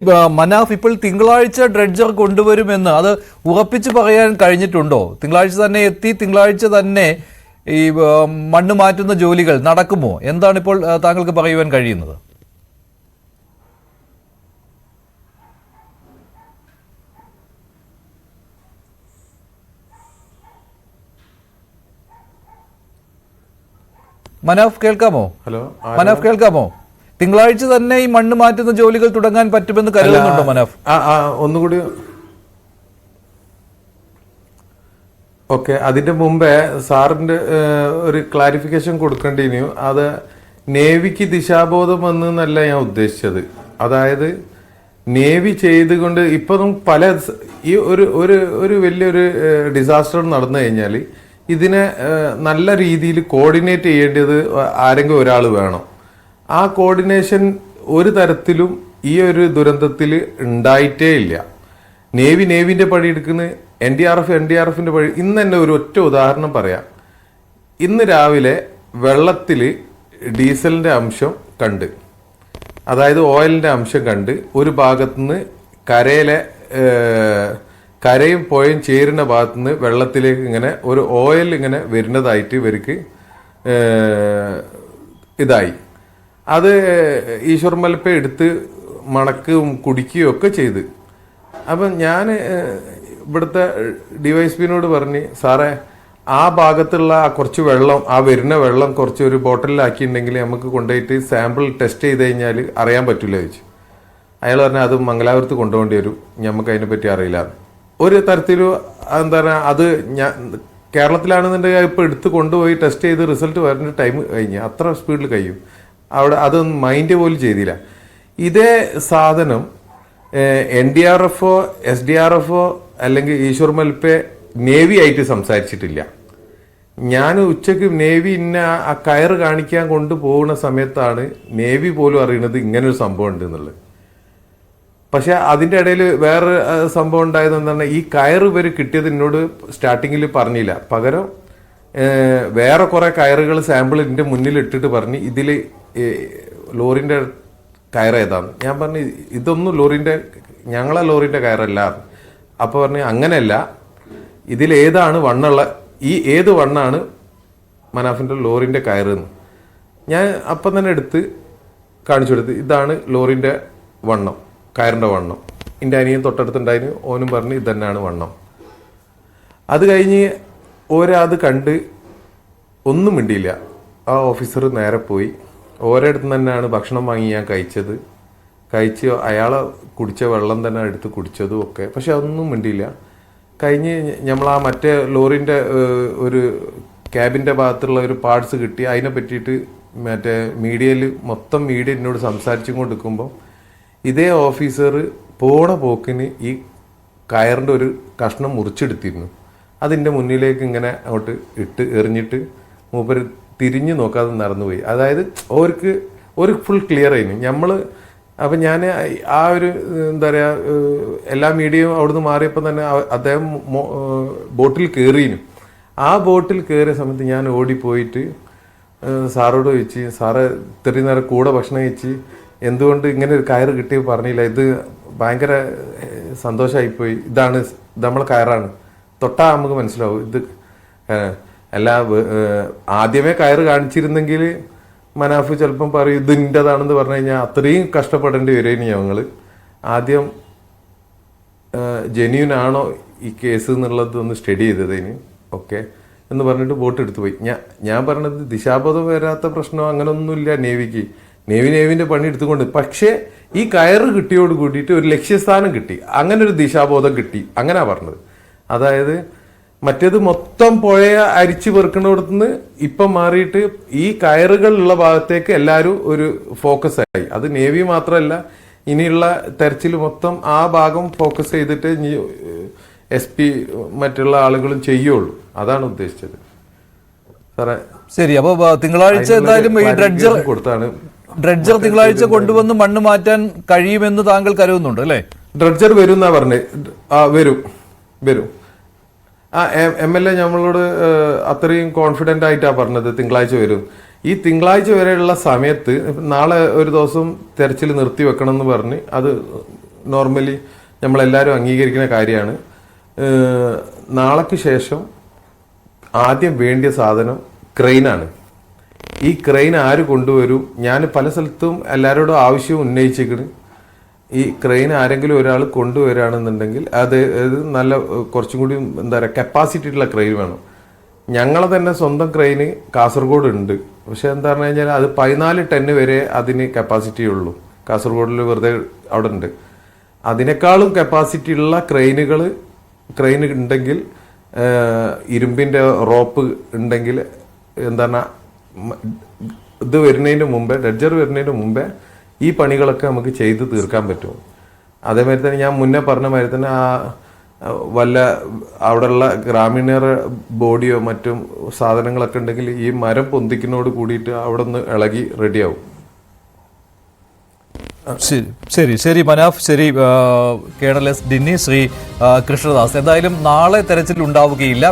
മനാഫ്, ഇപ്പോൾ തിങ്കളാഴ്ച ഡ്രെഡ്ജർ കൊണ്ടുവരുമെന്ന് അത് ഉറപ്പിച്ചു പറയാൻ കഴിഞ്ഞിട്ടുണ്ടോ? തിങ്കളാഴ്ച തന്നെ എത്തി തിങ്കളാഴ്ച തന്നെ ഈ മണ്ണ് മാറ്റുന്ന ജോലികൾ നടക്കുമോ? എന്താണ് ഇപ്പോൾ താങ്കൾക്ക് പറയുവാൻ കഴിയുന്നത്? മനാഫ് കേൾക്കാമോ? ഹലോ, മനാഫ് കേൾക്കാമോ? തിങ്കളാഴ്ച തന്നെ ഈ മണ്ണ് മാറ്റുന്ന ജോലികൾ തുടങ്ങാൻ പറ്റുമെന്ന് കരുതുന്നുണ്ടോ മനാഫ്? ഒന്നുകൂടി ഓക്കെ. അതിന്റെ മുമ്പേ സാറിന്റെ ഒരു ക്ലാരിഫിക്കേഷൻ കൊടുക്കേണ്ടിനു. അത് നേവിക്ക് ദിശാബോധം വന്നല്ല ഞാൻ ഉദ്ദേശിച്ചത്. അതായത് നേവി ചെയ്തുകൊണ്ട് ഇപ്പം പല ഈ ഒരു വലിയൊരു ഡിസാസ്റ്റർ നടന്നു കഴിഞ്ഞാൽ ഇതിനെ നല്ല രീതിയിൽ കോർഡിനേറ്റ് ചെയ്യേണ്ടത് ആരെങ്കിലും ഒരാൾ വേണം. ആ കോർഡിനേഷൻ ഒരു തരത്തിലും ഈ ഒരു ദുരന്തത്തിൽ ഉണ്ടായിട്ടേ ഇല്ല. നേവിന്റെ പണിയെടുക്കുന്ന NDRFിന്റെ പണി. ഇന്ന് തന്നെ ഒരു ഒറ്റ ഉദാഹരണം പറയാം. ഇന്ന് രാവിലെ വെള്ളത്തിൽ ഡീസലിന്റെ അംശം കണ്ട്, അതായത് ഓയിലിന്റെ അംശം കണ്ട്, ഒരു ഭാഗത്തുനിന്ന് കരയും പുഴയും ചേരുന്ന ഭാഗത്തുനിന്ന് വെള്ളത്തിലേക്ക് ഇങ്ങനെ ഒരു ഓയിൽ ഇങ്ങനെ വരുന്നതായിട്ട് ഇവർക്ക് ഇതായി. അത് ഈശ്വർ മലപ്പ എടുത്ത് മണക്കുകയും കുടിക്കുകയും ഒക്കെ ചെയ്ത്. അപ്പം ഞാൻ ഇവിടുത്തെ DYSPനോട് പറഞ്ഞ്, സാറേ ആ ഭാഗത്തുള്ള കുറച്ച് വെള്ളം, ആ വരുന്ന വെള്ളം കുറച്ച് ഒരു ബോട്ടിലാക്കിയിട്ടുണ്ടെങ്കിൽ നമുക്ക് കൊണ്ടുപോയിട്ട് സാമ്പിൾ ടെസ്റ്റ് ചെയ്ത് കഴിഞ്ഞാൽ അറിയാൻ പറ്റില്ല ചോദിച്ചു. അയാൾ പറഞ്ഞാൽ അത് മംഗലാപുരത്ത് കൊണ്ടുപോകേണ്ടി വരും, നമുക്ക് അതിനെപ്പറ്റി അറിയില്ല. ഒരു തരത്തിലും എന്താ പറയുക, അത് ഞാൻ കേരളത്തിലാണെന്നുണ്ടെങ്കിൽ ഇപ്പോൾ എടുത്ത് കൊണ്ടുപോയി ടെസ്റ്റ് ചെയ്ത് റിസൾട്ട് വരുന്ന ടൈം കഴിഞ്ഞ് അത്ര സ്പീഡിൽ കഴിയും. അവിടെ അതൊന്നും മൈൻഡ് പോലും ചെയ്തില്ല. ഇതേ സാധനം NDRFോ SDRFോ അല്ലെങ്കിൽ ഈശ്വർ മൽപ്പെ നേവി ആയിട്ട് സംസാരിച്ചിട്ടില്ല. ഞാൻ ഉച്ചയ്ക്ക് നേവി ഇന്ന ആ കയറ് കാണിക്കാൻ കൊണ്ടുപോകുന്ന സമയത്താണ് നേവി പോലും അറിയുന്നത് ഇങ്ങനൊരു സംഭവം ഉണ്ട് എന്നുള്ളത്. പക്ഷെ അതിൻ്റെ ഇടയിൽ വേറെ സംഭവം ഉണ്ടായത് എന്താണ്, ഈ കയറ് ഇവർ കിട്ടിയത് എന്നോട് സ്റ്റാർട്ടിങ്ങിൽ പറഞ്ഞില്ല. പകരം വേറെ കുറെ കയറുകൾ സാമ്പിൾ എൻ്റെ മുന്നിൽ ഇട്ടിട്ട് പറഞ്ഞ് ഇതിൽ ലോറിൻ്റെ കയറ് ഏതാന്ന്. ഞാൻ പറഞ്ഞു ഇതൊന്നും ഞങ്ങളെ ലോറിൻ്റെ കയറല്ല. അപ്പോൾ പറഞ്ഞ് അങ്ങനെയല്ല, ഇതിലേതാണ് വണ്ണുള്ള, ഈ ഏത് വണ്ണാണ് മനാഫിൻ്റെ ലോറിൻ്റെ കയറെന്ന്. ഞാൻ അപ്പം തന്നെ എടുത്ത് കാണിച്ചു കൊടുത്ത്, ഇതാണ് ലോറിൻ്റെ വണ്ണം, കയറിൻ്റെ വണ്ണം. എൻ്റെ അനിയൻ തൊട്ടടുത്തുണ്ടായിരുന്നു, ഓനും പറഞ്ഞ് ഇത് തന്നെയാണ് വണ്ണം. അത് കഴിഞ്ഞ് അത് കണ്ട് ഒന്നും മിണ്ടിയില്ല. ആ ഓഫീസർ നേരെ പോയി ഓരോടത്ത് തന്നെയാണ് ഭക്ഷണം വാങ്ങി ഞാൻ കഴിച്ച് അയാളെ കുടിച്ച വെള്ളം തന്നെ എടുത്ത് കുടിച്ചതും ഒക്കെ. പക്ഷെ അതൊന്നും മിണ്ടിയില്ല. കഴിഞ്ഞ് നമ്മൾ ആ മറ്റേ ലോറിൻ്റെ ഒരു ക്യാബിൻ്റെ ഭാഗത്തുള്ള ഒരു പാർട്സ് കിട്ടി, അതിനെ പറ്റിയിട്ട് മറ്റേ മൊത്തം മീഡിയ എന്നോട് സംസാരിച്ചും കൊണ്ടിരിക്കുമ്പോൾ ഇതേ ഓഫീസർ പോണ പോക്കിന് ഈ കയറിൻ്റെ ഒരു കഷ്ണം മുറിച്ചെടുത്തിരുന്നു. അതിൻ്റെ മുന്നിലേക്ക് ഇങ്ങനെ അങ്ങോട്ട് എറിഞ്ഞിട്ട് മൂപ്പര് തിരിഞ്ഞു നോക്കാതെ നടന്നുപോയി. അതായത് ഒരു ഫുൾ ക്ലിയർ ആയിരുന്നു. അപ്പം ഞാൻ ആ ഒരു എന്താ പറയുക, എല്ലാ മീഡിയയും അവിടുന്ന് മാറിയപ്പോൾ തന്നെ അദ്ദേഹം ബോട്ടിൽ കയറിയിരുന്നു. ആ ബോട്ടിൽ കയറിയ സമയത്ത് ഞാൻ ഓടിപ്പോയിട്ട് സാറോട് ചോദിച്ച്, സാറ് ഇത്രയും നേരം കൂടെ ഭക്ഷണം കഴിച്ച് എന്തുകൊണ്ട് ഇങ്ങനെ ഒരു കയറ് കിട്ടി പറഞ്ഞില്ല, ഇത് ഭയങ്കര സന്തോഷമായിപ്പോയി, ഇത് നമ്മളെ കയറാണ്, തൊട്ടാ നമുക്ക് മനസ്സിലാവും ഇത് ആദ്യമേ കയറ് കാണിച്ചിരുന്നെങ്കിൽ മനാഫ് ചിലപ്പം പറയും ഇത് ഇൻ്റെതാണെന്ന് പറഞ്ഞു കഴിഞ്ഞാൽ അത്രയും കഷ്ടപ്പെടേണ്ടി വരുമായിരുന്നു ഞങ്ങൾ. ആദ്യം ജെന്യൂൻ ആണോ ഈ കേസ് എന്നുള്ളത് ഒന്ന് സ്റ്റഡി ചെയ്തതിന് ഓക്കെ എന്ന് പറഞ്ഞിട്ട് ബോട്ട് എടുത്തു പോയി. ഞാൻ പറഞ്ഞത് ദിശാബോധം വരാത്ത പ്രശ്നം അങ്ങനെയൊന്നുമില്ല നേവിക്ക്. നേവിൻ്റെ പണി എടുത്തുകൊണ്ട്, പക്ഷേ ഈ കയറ് കിട്ടിയോട് കൂടിയിട്ട് ഒരു ലക്ഷ്യസ്ഥാനം കിട്ടി, അങ്ങനെ ഒരു ദിശാബോധം കിട്ടി, അങ്ങനെയാ പറഞ്ഞത്. അതായത് മറ്റേത് മൊത്തം പുഴ അരിച്ചു പെറുക്കണോടത്തുനിന്ന് ഇപ്പം മാറിയിട്ട് ഈ കയറുകളുള്ള ഭാഗത്തേക്ക് എല്ലാവരും ഒരു ഫോക്കസ് ആയി. അത് നേവി മാത്രമല്ല, ഇനിയുള്ള തെരച്ചിൽ മൊത്തം ആ ഭാഗം ഫോക്കസ് ചെയ്തിട്ട് SP മറ്റുള്ള ആളുകളും ചെയ്യുള്ളൂ. അതാണ് ഉദ്ദേശിച്ചത് സാറേ. ശരി, അപ്പോൾ തിങ്കളാഴ്ച എന്തായാലും ഈ ഡ്രെഡ്ജർ തിങ്കളാഴ്ച കൊണ്ടുവന്ന് മണ്ണ് മാറ്റാൻ കഴിയുമെന്ന് താങ്കൾ കരുതുന്നുണ്ട് അല്ലേ? ഡ്രെഡ്ജർ വരും എന്നാ പറഞ്ഞത്. വരും. MLA നമ്മളോട് അത്രയും കോൺഫിഡൻ്റ് ആയിട്ടാണ് പറഞ്ഞത് തിങ്കളാഴ്ച വരും. ഈ തിങ്കളാഴ്ച വരെയുള്ള സമയത്ത് നാളെ ഒരു ദിവസം തെരച്ചിൽ നിർത്തി വെക്കണം എന്ന് പറഞ്ഞ് അത് നോർമലി നമ്മളെല്ലാവരും അംഗീകരിക്കുന്ന കാര്യമാണ്. നാളേക്ക് ശേഷം ആദ്യം വേണ്ടിയ സാധനം ക്രെയിനാണ്. ഈ ക്രെയിൻ ആര് കൊണ്ടുവരും? ഞാൻ പല സ്ഥലത്തും എല്ലാവരോടും ആവശ്യവും ഉന്നയിച്ചിരിക്കുന്നു. ഈ ക്രെയിൻ ആരെങ്കിലും ഒരാൾ കൊണ്ടുവരികയാണെന്നുണ്ടെങ്കിൽ അത് നല്ല കുറച്ചും കൂടി എന്താ പറയുക കപ്പാസിറ്റി ഉള്ള ക്രെയിൻ വേണം. ഞങ്ങളെ തന്നെ സ്വന്തം ക്രെയിന് കാസർഗോഡ് ഉണ്ട്. പക്ഷെ എന്താ പറഞ്ഞു കഴിഞ്ഞാൽ അത് 14 ടൺ വരെ അതിന് കപ്പാസിറ്റി ഉള്ളൂ. കാസർഗോഡിൽ വെറുതെ അവിടെ ഉണ്ട്. അതിനേക്കാളും കപ്പാസിറ്റി ഉള്ള ക്രെയിൻ ഉണ്ടെങ്കിൽ, ഇരുമ്പിൻ്റെ റോപ്പ് ഉണ്ടെങ്കിൽ എന്താണ് ഇത് വരുന്നതിന് മുമ്പേ, ഡ്രെഡ്ജർ വരുന്നതിന് മുമ്പേ ഈ പണികളൊക്കെ നമുക്ക് ചെയ്ത് തീർക്കാൻ പറ്റും. അതേമാതിരി തന്നെ ഞാൻ മുന്നേ പറഞ്ഞ മാതിരി തന്നെ വല്ല അവിടെയുള്ള ഗ്രാമീണർ ബോഡിയോ മറ്റും സാധനങ്ങളൊക്കെ ഉണ്ടെങ്കിൽ ഈ മരം പൊന്തിക്കുന്നതോട് കൂടിയിട്ട് അവിടെ നിന്ന് ഇളകി റെഡിയാവും. ശരി മനാഫ്, ശരി കേണൽ എസ് ഡിന്നി, ശ്രീ കൃഷ്ണദാസ്. എന്തായാലും നാളെ തെരച്ചിൽ ഉണ്ടാവുകയില്ല.